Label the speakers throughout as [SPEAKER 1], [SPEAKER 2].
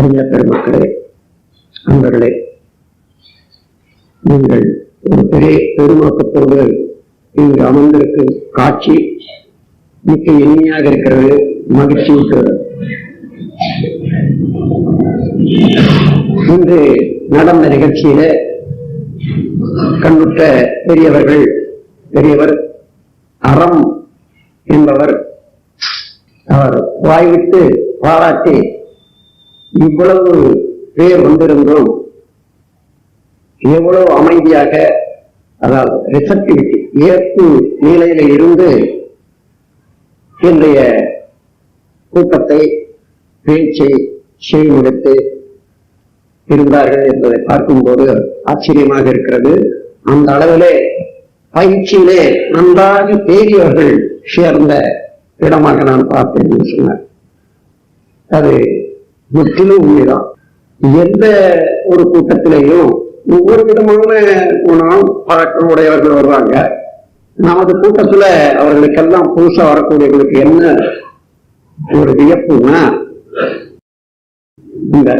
[SPEAKER 1] அறிஞர் பெருமக்களே, நண்பர்களே, நீங்கள் ஒரு பெரிய பெருநோக்கத்தோடு இங்கு அமர்ந்திருக்கும் காட்சி மிக்க இனிமையாக இருக்கிறது, மகிழ்ச்சி இருக்கிறது. இன்று நடந்த நிகழ்ச்சியில கண்ணுற்ற பெரியவர் அறம் என்பவர் அவர் வாய்விட்டு பாராட்டி இவ்வளவு பேர் வந்திருந்தோம், எவ்வளவு அமைதியாக, அதாவது ரிசப்டிவிட்டி, ஏற்பு நிலையில இருந்து இன்றைய கூட்டத்தை பேச்சை செய்முடித்து இருந்தார்கள் என்பதை பார்க்கும்போது ஆச்சரியமாக இருக்கிறது. அந்த அளவிலே பயிற்சியிலே நன்றாக தேறியவர்கள் சேர்ந்த இடமாக நான் பார்த்தேன் என்று சொன்னார். அது முற்றிலும் உண்மைதான். எந்த ஒரு கூட்டத்திலேயும் ஒவ்வொரு விதமான குணம் பழக்கம் உடையவர்கள் வருவாங்க. நமது கூட்டத்துல அவர்களுக்கெல்லாம் புதுசா வரக்கூடியவர்களுக்கு என்ன ஒரு வியப்புன்னா, இந்த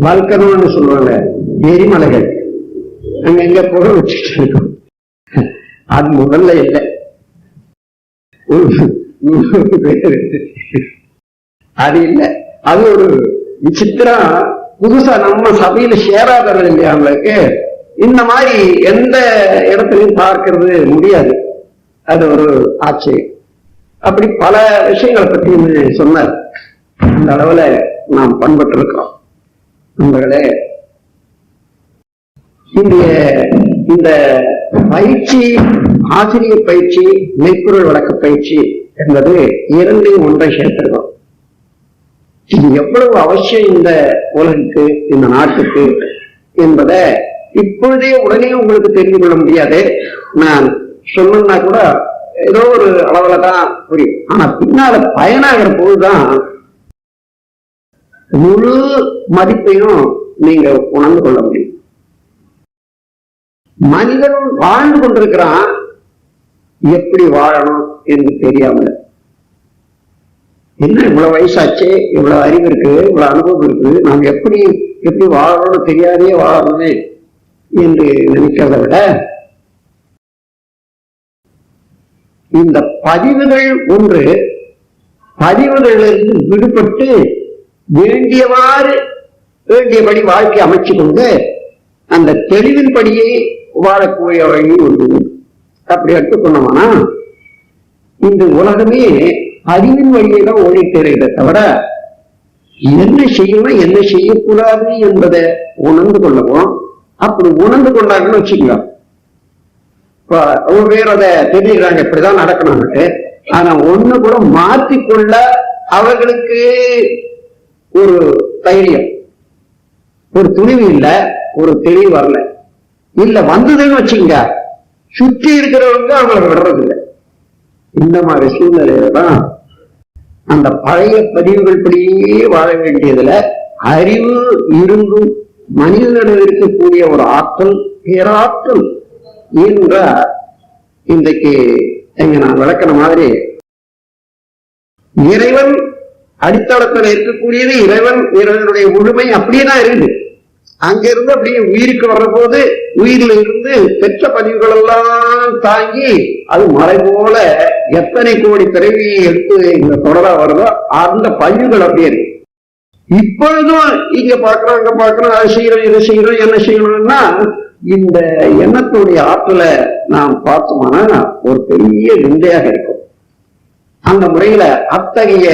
[SPEAKER 1] வல்கனம்னு சொல்றாங்க, எரிமலைகள் அங்க எங்க புகை வச்சுட்டு இருக்கோம். அது முதல்ல இல்லை, அது இல்லை. அது ஒரு விசித்திரம். புதுசா நம்ம சபையில சேராதவர்கள் இல்லையா, அவங்களுக்கு இந்த மாதிரி எந்த இடத்துலையும் பார்க்கறது முடியாது. அது ஒரு ஆச்சரியம். அப்படி பல விஷயங்களை பற்றி சொன்னார். அந்த அளவுல நாம் பண்பட்டு இருக்கிறோம். நண்பர்களே, இந்த பயிற்சி, ஆசிரியர் பயிற்சி, மெய்ப்பொருள் வழக்கு பயிற்சி என்பது இரண்டையும் ஒன்றை சேர்த்திருக்கோம். இது எவ்வளவு அவசியம் இந்த உலகுக்கு, இந்த நாட்டுக்கு என்பதை இப்பொழுதே உடனே உங்களுக்கு தெரிந்து கொள்ள முடியாது. நான் சொல்லணும்னா கூட ஏதோ ஒரு அளவுல தான் புரியும். ஆனா பின்னால பயனாகிற போதுதான் முழு மதிப்பையும் நீங்க உணர்ந்து கொள்ள முடியும். மனிதன் வாழ்ந்து கொண்டிருக்கிறான், எப்படி வாழணும் என்று தெரியாம. என்ன இவ்வளவு வயசாச்சு, இவ்வளவு அறிவு இருக்கு, இவ்வளவு அனுபவம் இருக்கு, நாம் எப்படி வாழணும்னு தெரியாதே வாழணுமே என்று நினைக்கிறத விட, இந்த பதிவுகள் ஒன்று, பதிவுகளிலிருந்து விடுபட்டு வேண்டியபடி வாழ்க்கை அமைச்சு கொண்டு அந்த தெளிவின் படியே வாழக்கூடிய வழி ஒன்று. அப்படி எடுத்துக்கொண்டோம்னா இந்த உலகமே அறிவின் வழியை தான் ஓடிட்டு இருக்கிறத தவிர என்ன செய்யணும் என்ன செய்யக்கூடாது என்பதை உணர்ந்து கொள்ளவும். அப்படி உணர்ந்து கொண்டாங்கன்னு வச்சுக்கோங்க, இப்ப அவங்க பேர் அதை தெரிஞ்சுக்கிறாங்க இப்படிதான் நடக்கணும்னு. ஆனா ஒண்ணு கூட மாற்றிக்கொள்ள அவர்களுக்கு ஒரு தைரியம், ஒரு துணிவு இல்ல, ஒரு தெளிவு வரல. இல்ல வந்ததுன்னு வச்சுங்க, சுற்றி இருக்கிறவங்க அவங்களை விடுறது இல்லை. இந்த மாதிரி சூழ்நிலையில தான் அந்த பழைய பதிவுகள் படியே வாழ வேண்டியதுல அறிவு இருந்தும் மனிதனிடம் இருக்கக்கூடிய ஒரு ஆற்றல், பேராற்றல் என்ற இன்றைக்கு எங்க நான் விளக்கின மாதிரி இறைவன் அடித்தளத்தில் இருக்கக்கூடியது. இறைவனுடைய முழுமை அப்படியே தான் இருக்குது. அங்கிருந்து அப்படியே உயிருக்கு வர்ற போது உயிரில இருந்து பெற்ற பதிவுகள் எல்லாம் தாங்கி அது மலை போல எத்தனை கோடி பிறவியை எடுத்து இந்த தொடரா வருதோ அந்த பதிவுகள் அப்படியே இருக்கு. இப்பொழுதும் இங்க பாக்குறோம், அங்க பாக்குறோம், அதை செய்யறோம், இதை செய்யறோம், என்ன செய்யணும்னா இந்த எண்ணத்துடைய ஆற்றலை நாம் பார்த்தோம்னா ஒரு பெரிய விந்தையாக இருக்கும். அந்த முறையில அத்தகைய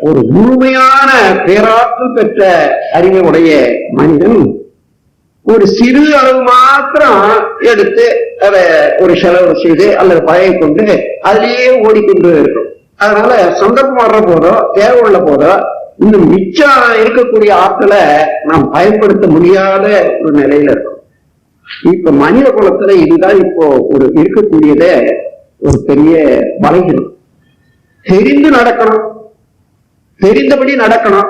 [SPEAKER 1] ஒரு முழுமையான பேராற்றல் பெற்ற அறிவை உடைய மனிதன் ஒரு சிறு அளவு மாத்திரம் எடுத்து அதை ஒரு செலவு செய்து அல்லது பழைய கொண்டு அதிலேயே ஓடிக்கொண்டு இருக்கும். அதனால சந்தர்ப்பம் வர்ற போதோ தேவை உள்ள போதோ இந்த மிச்சம் இருக்கக்கூடிய ஆற்றலை நாம் பயன்படுத்த முடியாத ஒரு நிலையில இருக்கும். இப்ப மனித குலத்துல இதுதான் இப்போ ஒரு இருக்கக்கூடியத ஒரு பெரிய பலகீனம். தெரிந்து நடக்கணும், தெரிந்தபடி நடக்கணும்.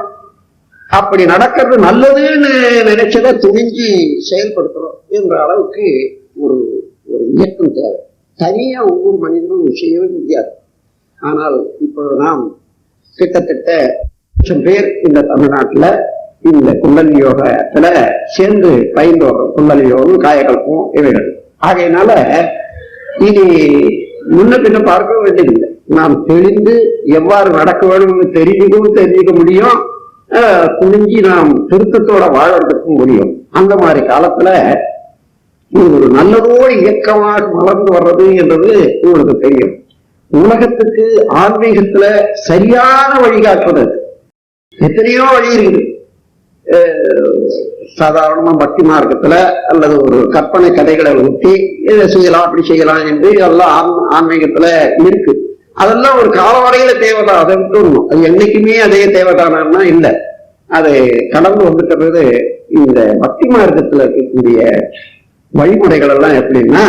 [SPEAKER 1] அப்படி நடக்கிறது நல்லதுன்னு நினைச்சதை துணிஞ்சி செயல்படுத்தணும் என்ற அளவுக்கு ஒரு இயக்கம் தேவை. தனியா ஒவ்வொரு மனிதனும் செய்யவே முடியாது. ஆனால் இப்பொழுது நாம் கிட்டத்தட்ட லட்சம் பேர் இந்த தமிழ்நாட்டுல இந்த குண்டலி யோகத்துல சேர்ந்து பயின்று வர்றோம். குண்டலி யோகம், காயகல்பம் இவைகள். ஆகையினால இனி முன்ன பின்ன பார்க்க வேண்டியதில்லை. நாம் தெளிந்து எவ்வாறு நடக்க வேணும்னு தெரிஞ்சுக்க முடியும். துணிஞ்சி நாம் திருத்தத்தோட வாழறதுக்கும் முடியும். அந்த மாதிரி காலத்துல ஒரு நல்லதோடு இயக்கமாக வளர்ந்து வர்றது என்றது உங்களுக்கு தெரியும். உலகத்துக்கு ஆன்மீகத்துல சரியான வழிகாட்டுறது எத்தனையோ வழி இருக்குது. சாதாரணமா பக்தி மார்க்கத்துல அல்லது ஒரு கற்பனை கதைகளை ஊட்டி இதை செய்யலாம் அப்படி செய்யலாம் என்று இதெல்லாம் ஆன்மீகத்துல இருக்கு. அதெல்லாம் ஒரு கால வரையில தேவைதான். அதை விட்டுணும். அது என்னைக்குமே அதே தேவைதானா இல்லை. அதை கடந்து வந்துட்டு இந்த பக்தி மார்க்கத்துல இருக்கக்கூடிய வழிமுறைகள் எல்லாம் எப்படின்னா,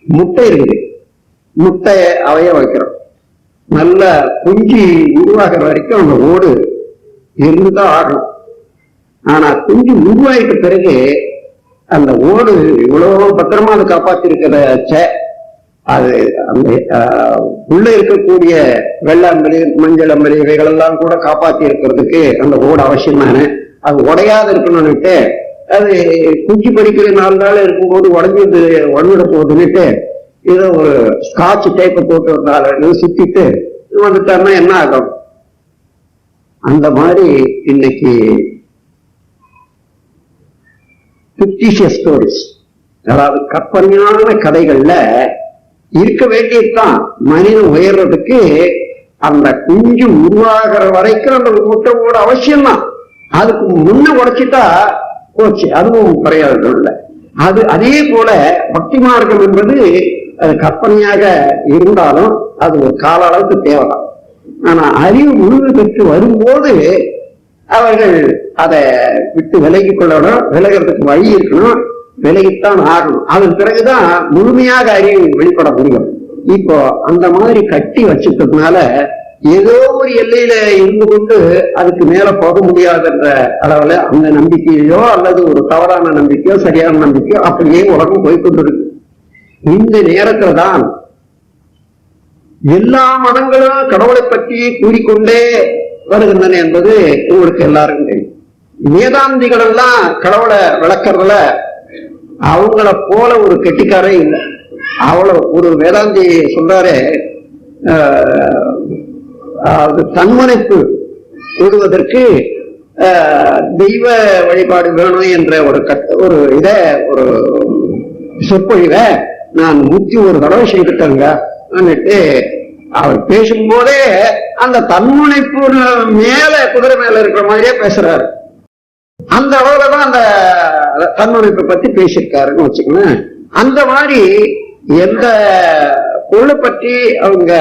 [SPEAKER 1] முட்டை இருக்குது, முட்டையை அவைய வைக்கிறோம். நல்ல குஞ்சு உருவாகிற வரைக்கும் அந்த ஓடு இருந்துதான் ஆகணும். ஆனா குஞ்சு உருவாயிட்ட பிறகு அந்த ஓடு இவ்வளவு பத்திரமா அதை காப்பாத்திருக்கிற அது அந்த உள்ள இருக்கக்கூடிய வெள்ளாம்பலி, மஞ்சள் அம்பலி இவைகள் எல்லாம் கூட காப்பாத்தி இருக்கிறதுக்கு அந்த ஓடு அவசியம் தானே. அது உடையாத இருக்கணும்னுட்டு அது குஞ்சு படிக்கிற 4 நாள் இருக்கும்போது உடஞ்சிட போகுதுன்னுட்டு ஏதோ ஒரு ஸ்காட்ச் டேப்பை போட்டு ஒரு 4 சுத்திட்டு வந்துட்டாருன்னா என்ன ஆகும்? அந்த மாதிரி இன்னைக்கு ஃபிக்டிஷியஸ் ஸ்டோரிஸ், அதாவது கற்பனையான கதைகள்ல இருக்க வேண்டியதுதான். மனிதன் உயர்றதுக்கு அந்த குஞ்சு உருவாகிற வரைக்கும் அந்த முட்டையோட அவசியம்தான். அதுக்கு முன்ன உடைச்சிட்டா போச்சு, அதுவும் பிரயோஜனம் இல்லை. அதே போல பக்தி மார்க்கம் என்பது அது கற்பனையாக இருந்தாலும் அது ஒரு கால அளவுக்கு தேவைதான். ஆனா அறிவு முழுமை பெற்று வரும்போது அவர்கள் அதை விட்டு விலகி கொள்ளணும். விலகிறதுக்கு வழி இருக்கணும், விலகித்தான் ஆகணும். அதன் பிறகுதான் முழுமையாக அறிவு வெளிப்பட முடியும். இப்போ அந்த மாதிரி கட்டி வச்சுட்டதுனால ஏதோ ஒரு எல்லையில இருந்து கொண்டு அதுக்கு மேல போக முடியாதுன்ற அளவுல அந்த நம்பிக்கையோ அல்லது ஒரு தவறான நம்பிக்கையோ சரியான நம்பிக்கையோ அப்படியே உலகம் போய்கொண்டிருக்கு. இந்த நேரத்துல தான் எல்லா மதங்களும் கடவுளை பற்றி கூறிக்கொண்டே வருகின்றன என்பது உங்களுக்கு எல்லாருக்கும் தெரியும். வேதாந்திகள் எல்லாம் கடவுளை விளக்கறதுல அவங்கள போல ஒரு கெட்டிக்காரே இல்லை. அவ்வளவு ஒரு வேதாந்தி சொல்றாரு, தன்முனைப்பு கூடுவதற்கு தெய்வ வழிபாடு வேணும் என்ற ஒரு ஒரு சொற்பொழிவை நான் 101 தடவை செய்துட்டேங்க. அவர் பேசும்போதே அந்த தன்முனைப்பு மேல குதிரை மேல இருக்கிற மாதிரியே பேசுறாரு. அந்த அளவுலதான் அந்த தன்முனைப்பை பத்தி பேசியிருக்காருன்னு வச்சுக்கோங்க. அந்த மாதிரி எந்த பொருளை பற்றி அவங்க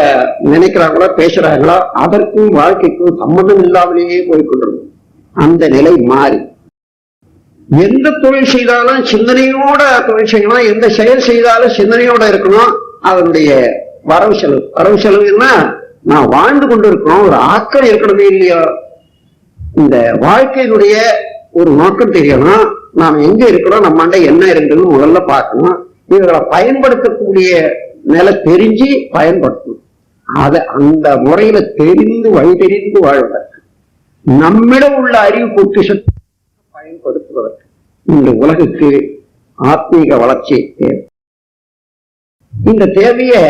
[SPEAKER 1] நினைக்கிறாங்களோ பேசுறாங்களோ அதற்கும் வாழ்க்கைக்கும் சம்மந்தம் இல்லாமலேயே போய்கொண்டிருக்கும். அந்த நிலை மாறி எந்த தொழில் செய்தாலும் சிந்தனையோட தொழில் செய்யணும், எந்த செயல் செய்தாலும் சிந்தனையோட இருக்கணும். அதனுடைய வரவு செலவுன்னா நான் வாழ்ந்து கொண்டு இருக்கணும், ஒரு ஆக்கம் இருக்கணுமே இல்லையோ. இந்த வாழ்க்கையினுடைய ஒரு நோக்கம் தெரியணும். நாம் எங்க இருக்கிறோம், நம்ம அண்டை என்ன இருக்குன்னு முதல்ல பார்க்கணும். இவர்களை பயன்படுத்தக்கூடிய நிலை தெரிஞ்சு பயன்படுத்தணும். அதை அந்த முறையில தெரிந்து வழி தெரிந்து வாழ்வதற்கு, நம்மிடம் உள்ள அறிவு பொக்கிஷத்தை பயன்படுத்துவதற்கு இந்த உலகுக்கு ஆத்மீக வளர்ச்சி தேவை. இந்த தேவையை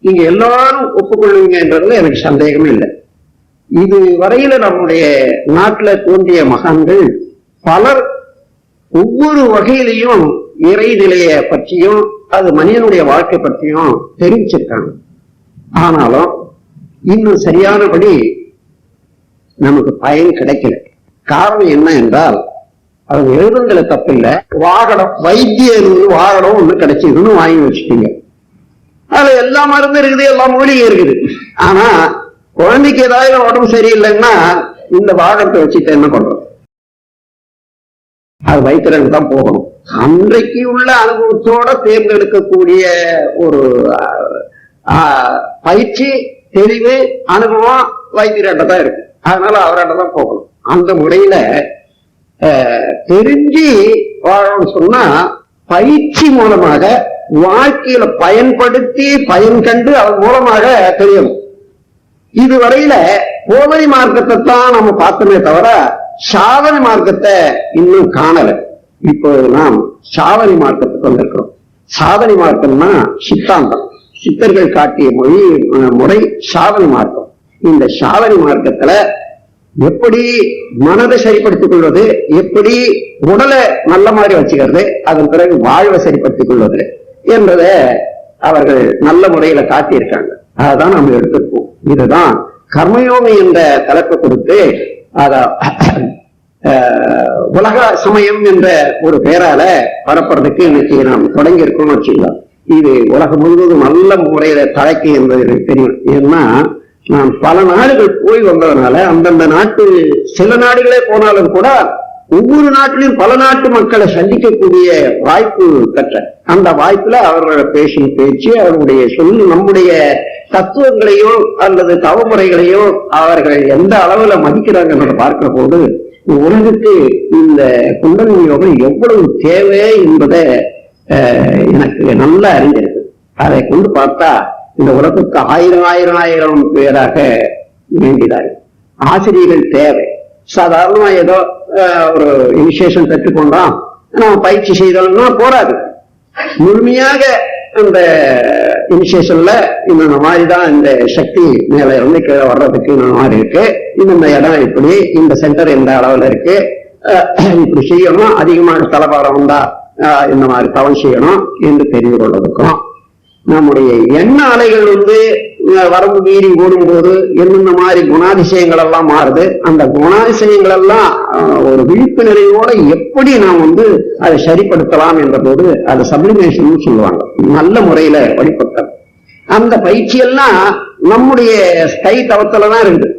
[SPEAKER 1] நீங்க எல்லாரும் ஒப்புக்கொள்வீங்கன்றதுல எனக்கு சந்தேகமே இல்லை. இது வரையில நம்முடைய நாட்டில் தோன்றிய மகான்கள் பலர் ஒவ்வொரு வகையிலையும் இறைநிலைய பற்றியும் அது மனிதனுடைய வாழ்க்கை பற்றியும் தெரிவிச்சிருக்காங்க. ஆனாலும் இன்னும் சரியானபடி நமக்கு பயன் கிடைக்கல. காரணம் என்ன என்றால், அவங்க எழுதுங்கள தப்பில்லை. வாகனம், வைத்தியம் வாகனம் ஒண்ணு கிடைச்சிதுன்னு வாங்கி வச்சுட்டீங்க. அதுல எல்லா மருந்து இருக்குது, எல்லா மூலிகை இருக்குது. ஆனா குழந்தைக்கு ஏதாவது உடம்பு சரியில்லைன்னா இந்த வாகனத்தை வச்சுட்டு என்ன பண்றோம்? அது வைத்தியருக்கு தான் போகணும். அன்றைக்கு உள்ள அனுபவத்தோட தேர்ந்தெடுக்கக்கூடிய ஒரு பயிற்சி, தெளிவு, அனுபவம் வைத்தியர்கிட்ட தான் இருக்கு. அதனால அவர்கிட்ட தான் போகணும். அந்த முறையில தெரிஞ்சு வாழணும்னு சொன்னா பயிற்சி மூலமாக வாழ்க்கையில பயன்படுத்தி பயன் கண்டு அதன் மூலமாக தெரியணும். இதுவரையில போதனை மார்க்கத்தை தான் நம்ம பார்த்தோமே தவிர சாதனை மார்க்கத்தை இன்னும் காணல. இப்போ நாம் சாதனை மார்க்கத்துக்கு வந்திருக்கிறோம். சாதனை மார்க்கம்னா சித்தாந்தம், சித்தர்கள் காட்டிய முறை சாதனை மார்க்கம். இந்த சாதனை மார்க்கத்துல எப்படி மனதை சரிப்படுத்திக் கொள்வது, எப்படி உடலை நல்ல மாதிரி வச்சுக்கிறது, அதன் பிறகு வாழ்வை சரிப்படுத்திக் கொள்வது என்பதை அவர்கள் நல்ல முறையில காட்டியிருக்காங்க. அதான் நம்ம எடுத்திருக்கோம். இதுதான் கர்மயோகம் என்ற தலைப்பு கொடுத்து அத உலக சமயம் என்ற ஒரு பெயரால பரப்புறதுக்கு இன்னைக்கு நாம் தொடங்கி இருக்கோம்னு வச்சுக்கலாம். இது உலகம் முழுவதும் நல்ல முறையில தலைக்கு என்பது எனக்கு தெரியும். ஏன்னா நான் பல நாடுகள் போய் வந்ததுனால அந்தந்த நாட்டு சில நாடுகளே போனாலும் கூட ஒவ்வொரு நாட்டிலும் பல நாட்டு மக்களை சந்திக்கக்கூடிய வாய்ப்பு பெற்ற அந்த வாய்ப்புல அவர்களோட பேசும் பேச்சு, அவர்களுடைய சொல்லு, நம்முடைய தத்துவங்களையோ அல்லது தவமுறைகளையோ அவர்கள் எந்த அளவுல மதிக்கிறாங்க பார்க்கிற போது உலகுக்கு இந்த குண்டலினி யோகம் எவ்வளவு தேவை என்பதை எனக்கு நல்லா அறிஞ்சிருக்கு. அதை கொண்டு பார்த்தா இந்த உலகத்துக்கு ஆயிரம் பேராக வேண்டியதாக ஆசிரியர்கள் தேவை. சாதாரணமா ஏதோ ஒரு இனிஷியேஷன் பெற்றுக்கொண்டோம், நம்ம பயிற்சி செய்தோம்னா போராது. முழுமையாக அந்த இனிஷியேஷன்ல இந்த மாதிரிதான் இந்த சக்தி மேல இருந்து கீழே வர்றதுக்கு இந்த மாதிரி இருக்கு, இந்த இடம் இப்படி, இந்த சென்டர் எந்த அளவுல இருக்கு, இப்படி செய்யணும், அதிகமாக தலைபாரம் வந்தா இந்த மாதிரி தவம் செய்யணும் என்று தெரிந்து கொள்வதற்கும், நம்முடைய எண்ண அலைகள் வரம்பு மீறி ஓடும்போது என்னென்ன மாதிரி குணாதிசயங்கள் எல்லாம் மாறுது, அந்த குணாதிசயங்கள் எல்லாம் ஒரு விழிப்பு நிலையோட எப்படி நாம் அதை சரிப்படுத்தலாம் என்ற போது அது சப்ளிமேஷன் சொல்லுவாங்க. நல்ல முறையில வழிபட்டது. அந்த பயிற்சியெல்லாம் நம்முடைய ஸ்கை தவத்துலதான் இருக்குது.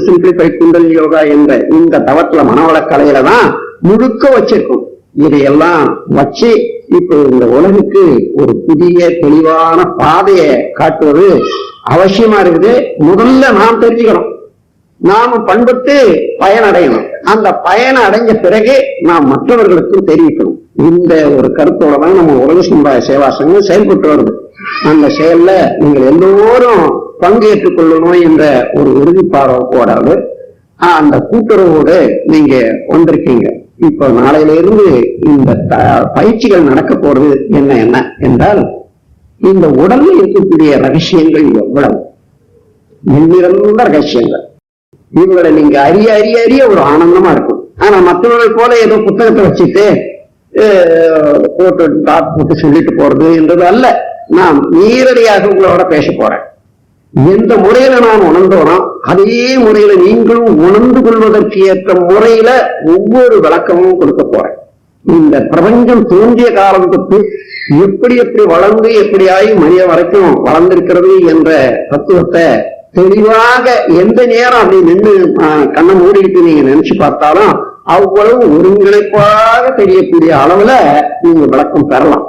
[SPEAKER 1] சிம்பிளிஃபை குண்டல் யோகா என்ற இந்த தவத்துல மனவளக்கலையில தான் முழுக்க வச்சிருக்கும். இதையெல்லாம் வச்சு இப்ப இந்த உலகுக்கு ஒரு புதிய தெளிவான பாதையை காட்டுவது அவசியமா இருக்குது. முதல்ல நாம் தெரிஞ்சுக்கணும், நாம பண்பட்டு பயனடையணும். அந்த பயனை அடைஞ்ச பிறகு நாம் மற்றவர்களுக்கும் தெரிவிக்கணும். இந்த ஒரு கருத்தோட தான் நம்ம உலக சமுதாய சேவா சங்கம் செயல்பட்டு வருது. அந்த செயல்ல நீங்கள் எல்லோரும் பங்கேற்றுக் கொள்ளணும் என்ற ஒரு உறுதிப்பாடோடு அந்த கூட்டுறவோடு நீங்க வந்திருக்கீங்க. இப்ப நாளையில இருந்து இந்த பயிற்சிகள் நடக்க போறது என்ன என்றால், இந்த உடல்ல இருக்கக்கூடிய ரகசியங்கள் எவ்வளவு எண்ணிறந்த ரகசியங்கள், இவங்களை நீங்க அறிய ஒரு ஆனந்தமா இருக்கும். ஆனா மற்றவர்கள் போல ஏதோ புத்தகத்தை வச்சுட்டு போட்டு சொல்லிட்டு போறது என்றது அல்ல. நான் நேரடியாக உங்களோட பேச போறேன். எந்த முறையில நான் உணர்ந்தோனோ அதே முறையில நீங்களும் உணர்ந்து கொள்வதற்கு ஏற்ற முறையில ஒவ்வொரு விளக்கமும் கொடுக்க போறேன். இந்த பிரபஞ்சம் தோன்றிய காலத்துக்கு எப்படி வளர்ந்து எப்படியாகி மனித வரைக்கும் வளர்ந்திருக்கிறது என்ற தத்துவத்தை தெளிவாக எந்த நேரம் அப்படி நின்று கண்ணை மூடிக்கிட்டு நீங்க நினைச்சு பார்த்தாலும் அவ்வளவு ஒருங்கிணைப்பாக தெரியக்கூடிய அளவுல நீங்க விளக்கம் பெறலாம்.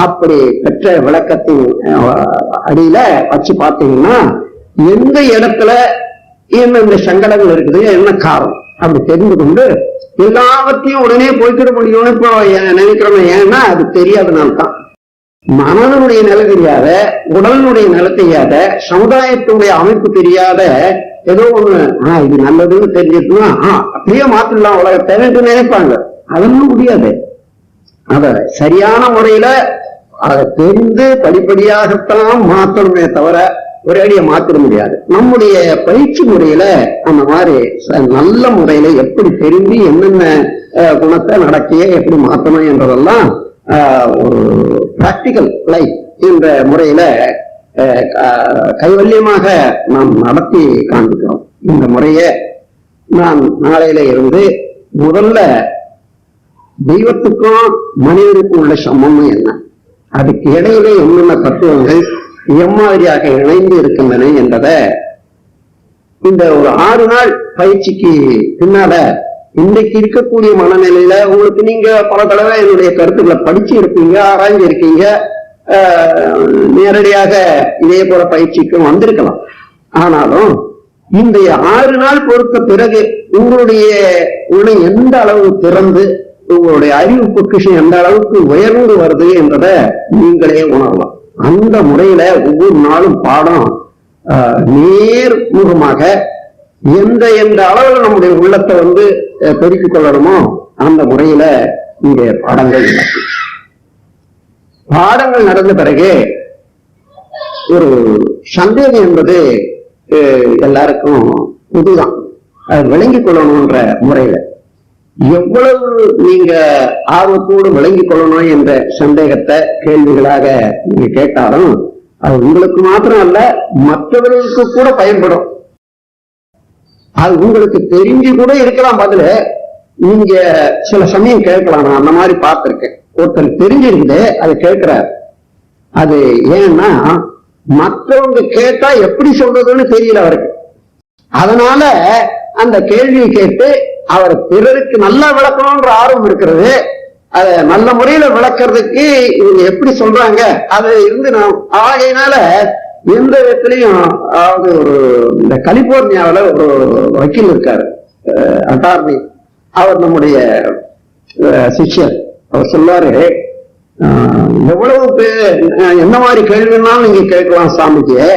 [SPEAKER 1] அப்படி பெற்ற விளக்கத்தின் அடியில வச்சு பார்த்தீங்கன்னா எந்த இடத்துல என்ன சங்கடங்கள் இருக்குது, என்ன காரணம் அப்படி தெரிந்து கொண்டு எல்லாவற்றையும் உடனே போய்க்கிட முடியும்னு இப்போ நினைக்கிறோம். ஏன்னா அது தெரியாதனால்தான். மனதனுடைய நிலை தெரியாத, உடலினுடைய நிலை தெரியாத, சமுதாயத்தினுடைய அமைப்பு தெரியாத ஏதோ ஒண்ணு இது நல்லதுன்னு தெரிஞ்சிருக்குன்னா அப்படியே மாத்திடலாம் உலகத்தை நினைப்பாங்க. அதெல்லாம் முடியாது. அத சரியான முறையில அதை தெரிந்து படிப்படியாகத்தான் மாற்றணுமே தவிர ஒரே அடியை மாத்திட முடியாது. நம்முடைய பயிற்சி முறையில அந்த மாதிரி நல்ல முறையில எப்படி தெரிந்து என்னென்ன குணத்தை நடக்கைய எப்படி மாற்றணும் என்றதெல்லாம் ஒரு பிராக்டிக்கல் லைஃப் என்ற முறையில கைவல்யமாக நாம் நடத்தி காண்பிக்கிறோம். இந்த முறையை நான் நாளையில இருந்து முதல்ல தெய்வத்துக்கும் மனிதனுக்கும் உள்ள சமம் என்ன, அதுக்கு இடையில என்னென்ன தத்துவங்கள் எம்மாதிரியாக இணைந்து இருக்கின்றன என்பதை இந்த ஒரு 6 நாள் பயிற்சிக்கு பின்னால இன்றைக்கு இருக்கக்கூடிய மனநிலையில உங்களுக்கு நீங்க பல தடவை என்னுடைய கருத்துக்களை படிச்சு இருப்பீங்க, ஆராய்ந்து இருக்கீங்க, நேரடியாக இதே போல பயிற்சிக்கும் வந்திருக்கலாம். ஆனாலும் இந்த 6 நாள் பொறுத்த பிறகு உங்களுடைய உள்ள எந்த அளவு திறந்து உங்களுடைய அறிவு பொக்கிஷம் எந்த அளவுக்கு உயர்ந்து வருது என்றதை நீங்களே உணரலாம். அந்த முறையில ஒவ்வொரு நாளும் பாடம் நேர்முகமாக எந்த எந்த அளவில் நம்முடைய உள்ளத்தை பெருக்கிக் கொள்ளணுமோ அந்த முறையில இங்கே பாடங்கள் நடக்கும். பாடங்கள் நடந்த பிறகு ஒரு சந்தேகம் என்பது எல்லாருக்கும் புதுதான். அது விளங்கிக் கொள்ளணும்ன்ற முறையில எவ்வளவு நீங்க ஆர்வத்தோடு விளங்கிக் கொள்ளணும் என்ற சந்தேகத்தை கேள்விகளாக நீங்க கேட்டாலும் அது உங்களுக்கு மாத்திரம் அல்ல, மற்றவர்களுக்கு கூட பயன்படும். அது உங்களுக்கு தெரிஞ்சு கூட இருக்கலாம். பதில நீங்க சில சமயம் கேட்கலாம். நான் அந்த மாதிரி பார்த்திருக்கேன். ஒருத்தர் தெரிஞ்சிருக்குது அதை கேட்கிறார். அது ஏன்னா மற்றவங்க கேட்டா எப்படி சொல்றதுன்னு தெரியல அவருக்கு. அதனால அந்த கேள்வியை கேட்டு அவர் பிறருக்கு நல்லா விளக்கணும்ன்ற ஆர்வம் இருக்கிறது. அத நல்ல முறையில விளக்குறதுக்கு இவங்க எப்படி சொல்றாங்க அது இருந்து நான் ஆகையினால எந்த விதத்திலையும், அதாவது ஒரு இந்த கலிபோர்னியாவில் ஒரு வக்கீல் இருக்காரு, அட்டார்னி. அவர் நம்முடைய சிஷ்யர். அவர் சொல்லுவாரு, எவ்வளவு என்ன மாதிரி கேள்வினாலும் நீங்க கேட்கலாம் சாமிஜியே,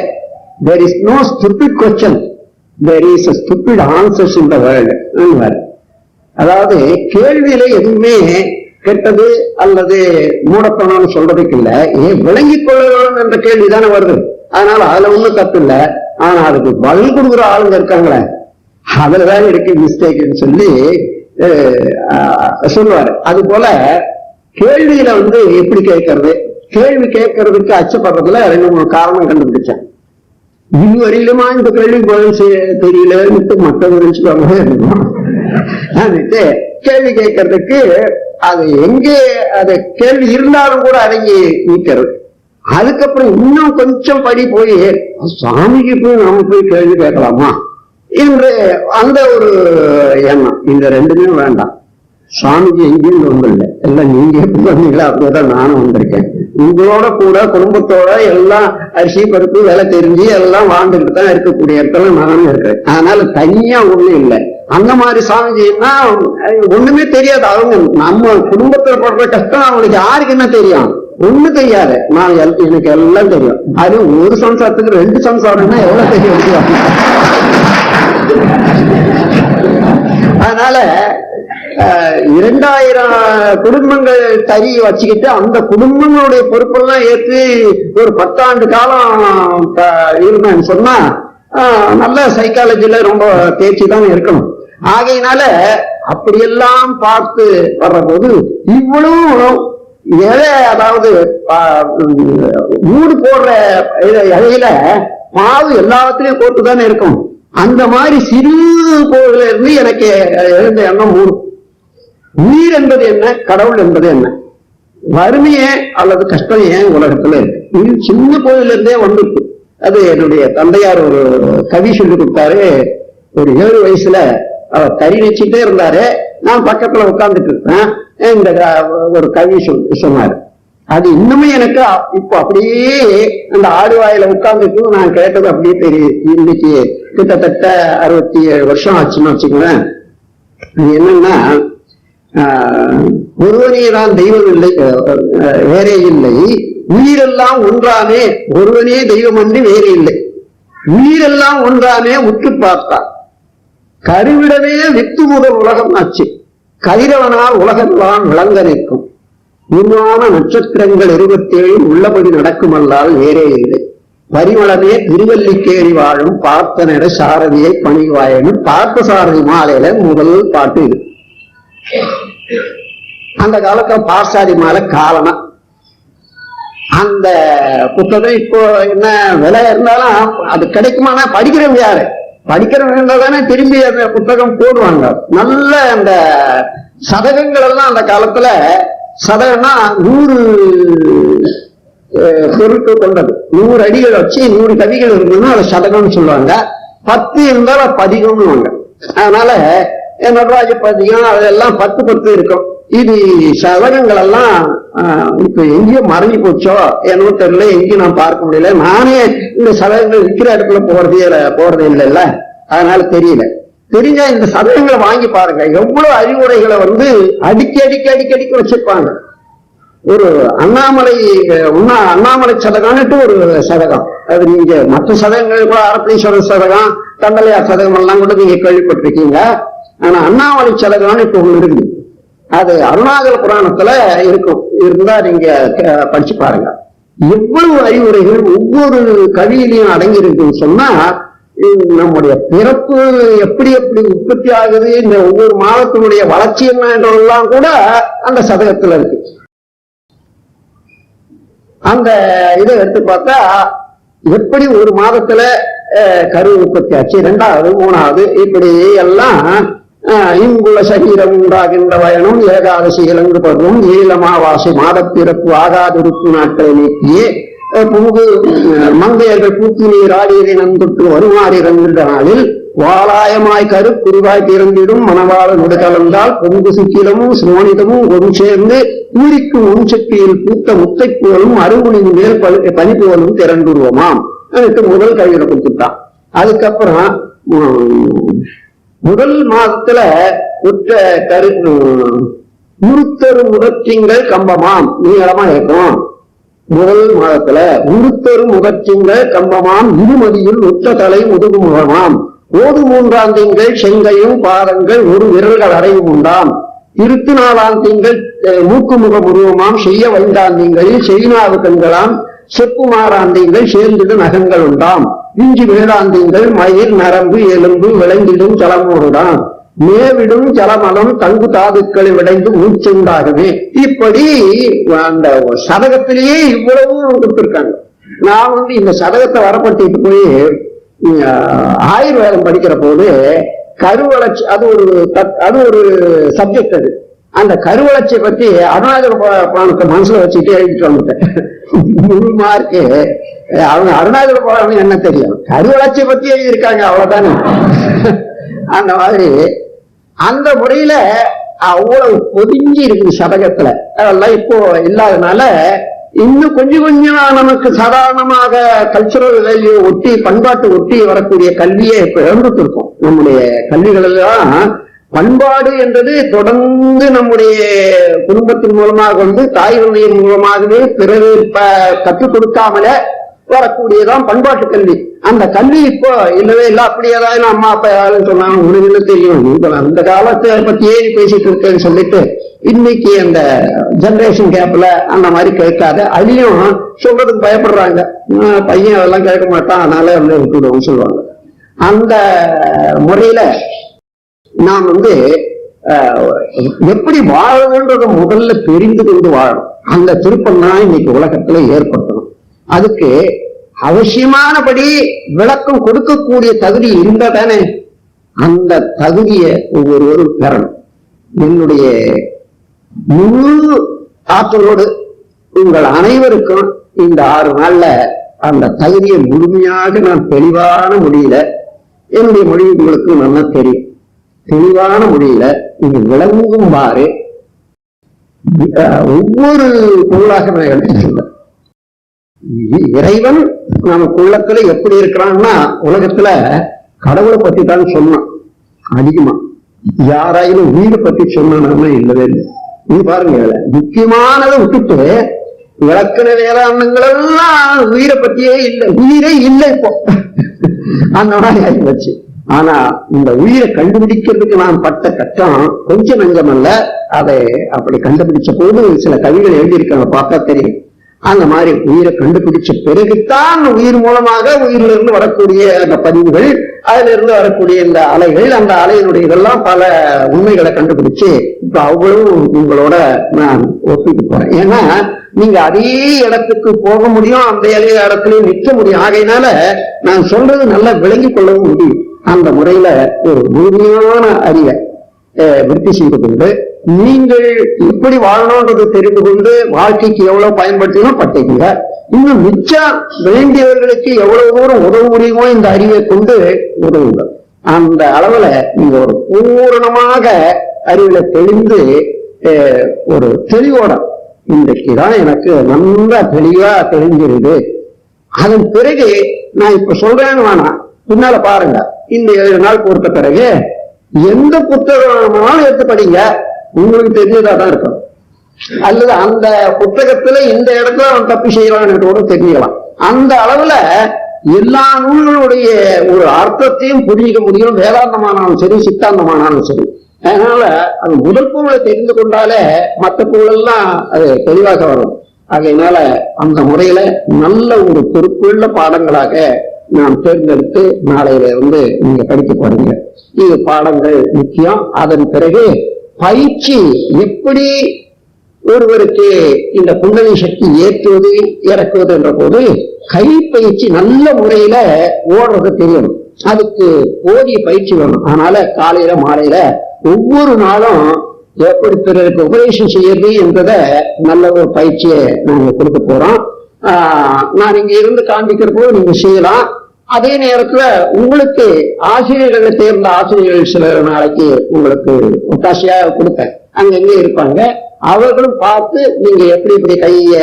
[SPEAKER 1] there is no stupid question, there is a stupid answers in the world. அதாவது கேள்வியில எதுவுமே கெட்டது அல்லது மூடத்தனம்னு சொல்றதுக்கு இல்ல, விளங்கிக் கொள்ளணும் என்ற கேள்விதானே வருது. அதனால அதுல ஒண்ணும் தப்பு இல்லை. ஆனா அதுக்கு பதில் கொடுக்குற ஆளுங்க இருக்காங்களே, அதுலதான் இருக்கு மிஸ்டேக்னு சொல்லி சொல்லுவாரு. அது போல கேள்வியில எப்படி கேட்கறது, கேள்வி கேட்கறதுக்கு அச்சப்படுறதுல 2-3 காரணம் கண்டுபிடிச்சேன். இதுவரையிலுமா இந்த கேள்வி பதில் தெரியலன்ட்டு மற்றவங்க இருக்கும். கேள்வி கேட்கறதுக்கு அது எங்கே அது கேள்வி இருந்தாலும் கூட அடங்கி நிற்கிறது. அதுக்கப்புறம் இன்னும் கொஞ்சம் படி போய் சாமிக்கு போய் நாம போய் கேள்வி கேட்கலாமா என்று அந்த ஒரு எண்ணம். இந்த 2மே வேண்டாம். சாமிஜி எங்கேயும் வந்தில்லை, எல்லாம் நீங்க எப்படி வந்தீங்களா அப்படிதான் நானும் வந்திருக்கேன். உங்களோட கூட குடும்பத்தோட எல்லாம் அரிசி பருப்பு வேலை தெரிஞ்சு எல்லாம் வாழ்ந்துட்டு தான் இருக்கக்கூடிய இடத்துல நானும் இருக்கிறேன். அதனால தனியா ஒண்ணும் இல்லை. அந்த மாதிரி சாமிஜின்னா ஒண்ணுமே தெரியாது. அவங்க நம்ம குடும்பத்துல படுற கஷ்டம் அவங்களுக்கு யாருக்கு என்ன தெரியும்? ஒண்ணு தெரியாது. நான் எனக்கு எல்லாம் தெரியும். அது ஒரு சம்சாரத்துக்கு 2 சம்சாரம்னா எவ்வளவு தெரியும்? அதனால 2000 குடும்பங்கள் தறி வச்சுக்கிட்டு அந்த குடும்பங்களுடைய பொறுப்பெல்லாம் ஏற்று ஒரு 10 ஆண்டு காலம் இருந்தேன்னு சொன்னா நல்ல சைக்காலஜில ரொம்ப தேர்ச்சி தான் இருக்கணும். ஆகையினால அப்படியெல்லாம் பார்த்து வர்ற போது இவ்வளவு அதாவது மூடு போடுற இலையில பாவு எல்லாத்திலையும் போட்டுதானே இருக்கும். அந்த மாதிரி சிறு கோவில இருந்து எனக்கு எழுந்த எண்ணம் உயிர் என்பது என்ன, கடவுள் என்பது என்ன, வறுமையே அல்லது கஷ்டம் ஏன் உலகத்துல இருக்கு, இது சின்ன கோவில இருந்தே வந்துருக்கு. அது என்னுடைய தந்தையார் ஒரு கவி சொல்லி கொடுத்தாரு. ஒரு 7 வயசுல அவர் கறி வச்சுட்டே இருந்தாரு. நான் பக்கத்துல உட்கார்ந்துட்டு இருப்பேன். இந்த ஒரு கவி சொன்னாரு. அது இன்னுமே எனக்கு இப்ப அப்படியே அந்த ஆடுவாயில உட்கார்ந்துட்டு நான் கேட்டது அப்படியே தெரியும். இன்னைக்கு கிட்டத்தட்ட 67 வருஷம் ஆச்சுன்னு வச்சுக்கோங்களேன். என்னன்னா, ஒருவனே தான் தெய்வம் இல்லை, வேறே இல்லை, உயிரெல்லாம் ஒன்றாமே, ஒருவனே தெய்வம் அன்றி வேறே இல்லை, உயிரெல்லாம் ஒன்றாமே உற்று பார்த்தார், கருவிடவே வித்து முதல் உலகம் ஆச்சு, கதிரவனால் உலகெல்லாம் விளங்க நிற்கும், உருவான நட்சத்திரங்கள் 27 உள்ளபடி நடக்குமல்லால் வேறே இல்லை, பரிமளமே திருவல்லிக்கேறி வாழும் பார்த்தனர சாரதியை பணிவாயனும் பார்த்த சாரதி மாலையில முதல் பாட்டு இது. அந்த காலத்துல பார்சாதி மாலை காலனா அந்த புத்தகம் இப்போ என்ன விலை இருந்தாலும் அது கிடைக்குமானா படிக்கிறவங்க யாரு, படிக்கிறவங்க தானே திரும்பி அந்த புத்தகம் போடுவாங்க. நல்ல அந்த சதகங்கள் எல்லாம் அந்த காலத்துல, சதகம்னா 100 பொருட்கள் கொண்டது, 100 அடிகள் வச்சு 100 கவிகள் இருந்ததுன்னா அதை சதகம்னு சொல்லுவாங்க. 10 இருந்தாலும் பதிகம்னு. அதனால நடராஜ பதிகம் அதெல்லாம் 10 இருக்கும். இது சதகங்கள் எல்லாம் இப்ப எங்கேயோ மறைஞ்சு போச்சோ என்னவோ தெரியல, எங்கேயும் நான் பார்க்க முடியல. நானே இந்த சதகங்கள் விற்கிற இடத்துல போறதே இல்லைல்ல, அதனால தெரியல. தெரிஞ்சா இந்த சதகங்களை வாங்கி பாருங்க. எவ்வளவு அறிவுரைகளை அடிக்கடி வச்சிருப்பாங்க. ஒரு அண்ணாமலை சதகான்ட்டு ஒரு சதகம், அது நீங்க மற்ற சதகங்கள் கூட அரப்பளீஸ்வரர் சதகம், தண்டலையார் சதகம் எல்லாம் கூட நீங்க கேள்விப்பட்டிருக்கீங்க. ஆனா அண்ணாமலை சதகம் இப்ப ஒண்ணு இருக்குது, அது அருணாச்சல புராணத்துல இருக்கும், இருந்தா நீங்க படிச்சு பாருங்க. எவ்வளவு அறிவுரைகள் ஒவ்வொரு கவியிலையும் அடங்கி இருக்குன்னு சொன்னா, நம்முடைய பிறப்பு எப்படி எப்படி உற்பத்தி ஆகுது, இந்த ஒவ்வொரு மாதத்தினுடைய வளர்ச்சி என்ன என்றெல்லாம் கூட அந்த சதகத்துல இருக்கு. அந்த இதை எடுத்து பார்த்தா எப்படி ஒரு மாதத்துல கரு உற்பத்தி ஆச்சு, 2வது 3வது இப்படி எல்லாம் இங்குள்ள சரீரம் உண்டாகின்ற பயணம், ஏகாதசி இலங்கு பருவம், ஈழமாவாசை மாதப்பிறப்பு ஆகாதிருப்பு நாட்களை நீக்கியே பொங்கு மங்கையர்கள் பூத்து நீர் ஆடியதை நந்தொட்டு வருமாறி இறங்குகின்ற நாளில் வாளாயமாய் கரு குறிவாய் திறந்திடும் மணவாள நுடுகலந்தால் பொங்கு சுக்கிலமும் சோனிதமும் ஒரு சேர்ந்து பூரிக்கும் உன்சக்தியில் பூத்த முத்தை போலும் அருகுணின் மேல் பனி போலும் திரண்டுருவோமாம். எனக்கு முதல் கவிதை கொடுத்துட்டான். அதுக்கப்புறம் முதல் மாதத்துல உற்ற கரு உருத்தரு முதற்சிங்கள் கம்பமாம் நீளமா இருக்கும். முதல் மாதத்துல உருத்தரு முதற்சிங்கள் கம்பமாம் இருமதியில் உற்ற தலை முதுகு முகமாம் ஓது 3ஆம் திங்கள் செங்கையும் பாதங்கள் ஒரு விரல்கள் அறையும் உண்டாம் 24ஆம் திங்கள் மூக்குமுக உருவமாம் செய்ய 5ஆம் திங்களில் செய்நாவு கண்களாம் செப்புமாறாம் திங்கள் சேர்ந்திடும் நகங்கள் உண்டாம் இஞ்சி 7ஆம் திங்கள் மயிர் நரம்பு எலும்பு விளைந்திடும் ஜலமோடுடாம் மேவிடும் ஜலமலம் தங்கு தாதுக்களை விடைந்து மூச்சுண்டாகவே. இப்படி அந்த சதகத்திலேயே இவ்வளவு கொடுத்திருக்காங்க. நான் இந்த சதகத்தை வரப்பட்டுட்டு போய் ஆயுர்வேதம் படிக்கிற போது கருவளர்ச்சி அது ஒரு சப்ஜெக்ட். அது அந்த கருவளர்ச்சியை பத்தி அருணாச்சல புராணத்தை மனசுல வச்சுட்டு எழுதிட்டு வந்துட்டேன். 3 மார்க்கு. அவங்க அருணாச்சல புராணம் என்ன தெரியும், கருவளர்ச்சியை பத்தி எழுதியிருக்காங்க, அவ்வளவுதானே. அந்த மாதிரி அந்த முறையில அவ்வளவு பொதிஞ்சி இருக்குது சதகத்துல. அதெல்லாம் இப்போ இல்லாதனால இன்னும் கொஞ்சம் கொஞ்சம் நமக்கு சாதாரணமாக கல்ச்சுரல் வேல்யூ ஒட்டி பண்பாட்டு ஒட்டி வரக்கூடிய கல்வியை இப்ப இழந்துட்டு இருக்கோம். நம்முடைய கல்விகள் எல்லாம் பண்பாடு என்றது தொடர்ந்து நம்முடைய குடும்பத்தின் மூலமாக தாய் தந்தையின் மூலமாகவே பிறகு கற்றுக் கொடுக்காமல வரக்கூடியதான் பண்பாட்டு கல்வி. அந்த கல்வி இப்போ இல்லவே இல்லை. அப்படியேதான் அம்மா அப்பா யாருன்னு சொன்னாங்க, உனக்கு தெரியும், அந்த காலத்தை பத்தியே பேசிட்டு இருக்கேன்னு சொல்லிட்டு இன்னைக்கு அந்த ஜெனரேஷன் கேப்ல அந்த மாதிரி கேட்காத அதையும் சொல்றதுக்கு பயப்படுறாங்க. பையன் அதெல்லாம் கேட்க மாட்டான், அதனால விட்டுடுவோம்னு சொல்லுவாங்க. அந்த முறையில நாம் எப்படி வாழணுன்றத முதல்ல தெரிந்து கொண்டு வாழணும். அந்த திருப்பம் தான் இன்னைக்கு உலகத்துல ஏற்படுத்தணும். அதுக்கு அவசியமானபடி விளக்கம் கொடுக்கக்கூடிய தகுதி இருந்தாதானே அந்த தகுதியை ஒவ்வொருவரும் பெறணும். என்னுடைய முழு ஆற்றலோடு உங்கள் அனைவருக்கும் இந்த 6 நாள்ல அந்த தகுதியை முழுமையாக நான் தெளிவான மொழியில, என்னுடைய மொழி உங்களுக்கு நல்லா தெரியும், தெளிவான மொழியில நீங்க விளங்கும்பாரு ஒவ்வொரு பொருளாக நான் எடுத்து சொல்ல. இறைவன் நமக்கு உள்ளத்துல எப்படி இருக்கிறான்னா, உலகத்துல கடவுளை பத்தி தான் சொன்னான் அதிகமா. யாராயிலும் உயிரை பத்தி சொன்னா இல்லவே இல்லை. நீ பாருங்க, முக்கியமானதை விட்டுட்டு விளக்கின வேதாந்தங்கள் எல்லாம் உயிரை பத்தியே இல்லை, உயிரே இல்லை இப்போ. அந்த மாதிரி ஆகி வச்சு. ஆனா இந்த உயிரை கண்டுபிடிக்கிறதுக்கு நான் பட்ட கஷ்டம் கொஞ்சம் நஞ்சம் அல்ல. அதை அப்படி கண்டுபிடிச்ச போது சில கவிகள் எழுதியிருக்காங்க, பார்த்தா தெரியும். அந்த மாதிரி உயிரை கண்டுபிடிச்ச பிறகுதான் உயிர் மூலமாக உயிரில இருந்து வரக்கூடிய அந்த பதிவுகள், அதுல இருந்து வரக்கூடிய இந்த அலைகள், அந்த அலையினுடைய இதெல்லாம் பல உண்மைகளை கண்டுபிடிச்சு இப்ப அவ்வளவு உங்களோட நான் ஒப்பிட்டு போறேன். ஏன்னா நீங்க அதே இடத்துக்கு போக முடியும், அந்த இடத்துலயும் நிற்க முடியும். ஆகையினால நான் சொல்றது நல்லா விளங்கி கொள்ளவும் முடியும். அந்த முறையில ஒரு முழுமையான அறிவை விருத்தி செய்து கொண்டு நீங்கள் எப்படி வாழணும்ன்றது தெரிந்து கொண்டு வாழ்க்கைக்கு எவ்வளவு பயன்படுத்தணும் பட்டீங்க. இன்னும் மிச்சம் வேண்டியவர்களுக்கு எவ்வளவு தூரம் உதவ முடியுமோ இந்த அறிவை கொண்டு உதவுங்க. அந்த அளவுல நீங்க ஒரு பூரணமாக அறிவுல தெளிந்து ஒரு தெளிவோட இன்றைக்குதான் எனக்கு நல்லா தெளிவா தெரிஞ்சிருது. அதன் பிறகு நான் இப்ப சொல்றேன்னு வேணாம், பின்னால பாருங்க. இந்த 7 நாள் பொறுத்த பிறகு எந்த புத்தகமானாலும் எடுத்து படிங்க, உங்களுக்கு தெரிஞ்சதாதான் இருக்கும். அல்லது அந்த புத்தகத்துல இந்த இடத்துல அவன் தப்பு செய்யறான்னு கூட தெரிஞ்சுக்கலாம். அந்த அளவுல எல்லா நூல்களுடைய ஒரு அர்த்தத்தையும் புரிஞ்சிக்க முடியும், வேதாந்தமானாலும் சரி சித்தாந்தமானாலும் சரி. அதனால அது முதல் பொருளை தெரிந்து கொண்டாலே மற்ற பொருள் எல்லாம் அது தெளிவாக வரும். ஆகையினால அந்த முறையில நல்ல ஒரு பொறுப்புள்ள பாடங்களாக நாம் தேர்ந்தெடுத்து நாளையில இருந்து நீங்க படிக்க போறீங்க. இது பாடங்கள் முக்கியம். அதன் பிறகு பயிற்சி எப்படி ஒருவருக்கு இந்த குண்டலி சக்தி ஏற்றுவது இறக்குவது என்ற போது கை பயிற்சி நல்ல முறையில ஓடுறது தெரியணும். அதுக்கு போதிய பயிற்சி வேணும். அதனால காலையில மாலையில ஒவ்வொரு நாளும் எப்படி பிறருக்கு உபதேசம் செய்யறது என்பதை நல்ல ஒரு பயிற்சியை நாங்க கொடுக்க போறோம். நான் இங்க இருந்து காண்பிக்கிற போது நீங்க செய்யலாம். அதே நேரத்துல உங்களுக்கு ஆசிரியர்களை தேர்ந்த ஆசிரியர்கள் சில நாளைக்கு உங்களுக்கு ஒத்தாசையா கொடுப்பேன், அங்கங்க இருப்பாங்க. அவர்களும் பார்த்து நீங்க எப்படி இப்படி கைய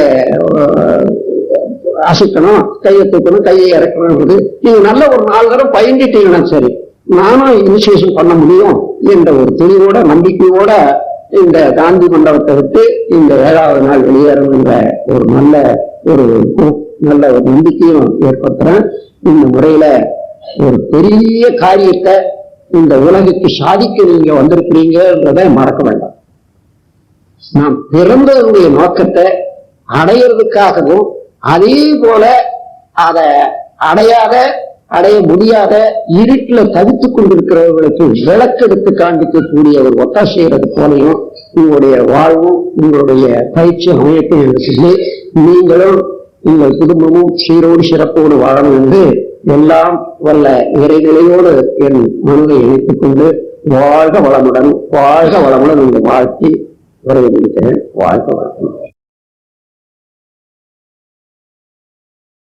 [SPEAKER 1] அசைக்கணும், கையை தூக்கணும், கையை இறக்கணும், நீங்க நல்ல ஒரு 4 தடவை பயின்றிட்டீங்கன்னா சரி, நானும் இனிஷியேஷன் பண்ண முடியும் என்ற ஒரு தெளிவோட நம்பிக்கையோட இந்த காந்தி மண்டபத்தை விட்டு இந்த 7வது நாள் வெளியேறும் ஒரு நல்ல ஒரு நம்பிக்கையும் ஏற்படுத்துறேன். இந்த முறையில ஒரு பெரிய காரியத்தை இந்த உலகுக்கு சாதிக்க நீங்க வந்திருக்கிறீங்கன்றத மறக்க வேண்டாம். நாம் பிறந்ததனுடைய நோக்கத்தை அடையிறதுக்காகவும் அதே போல அதை அடைய முடியாத இருட்டில் தவித்துக் கொண்டிருக்கிறவர்களுக்கு விளக்கெடுத்து காண்பிக்கக்கூடிய ஒரு ஒத்தாசைகிறது போலையும் உங்களுடைய வாழ்வும் உங்களுடைய பயிற்சி அமையட்டும் என்று சொல்லி நீங்களும் உங்கள் குடும்பமும் சீரோடு சிறப்போடு வாழணும் என்று எல்லாம் வல்ல இறைநிலையோடு என் மனதை இணைத்துக் கொண்டு வாழ்க வளமுடன் என்று வாழ்த்தி வரவேற்கிறேன். வாழ்க வளமுடன்.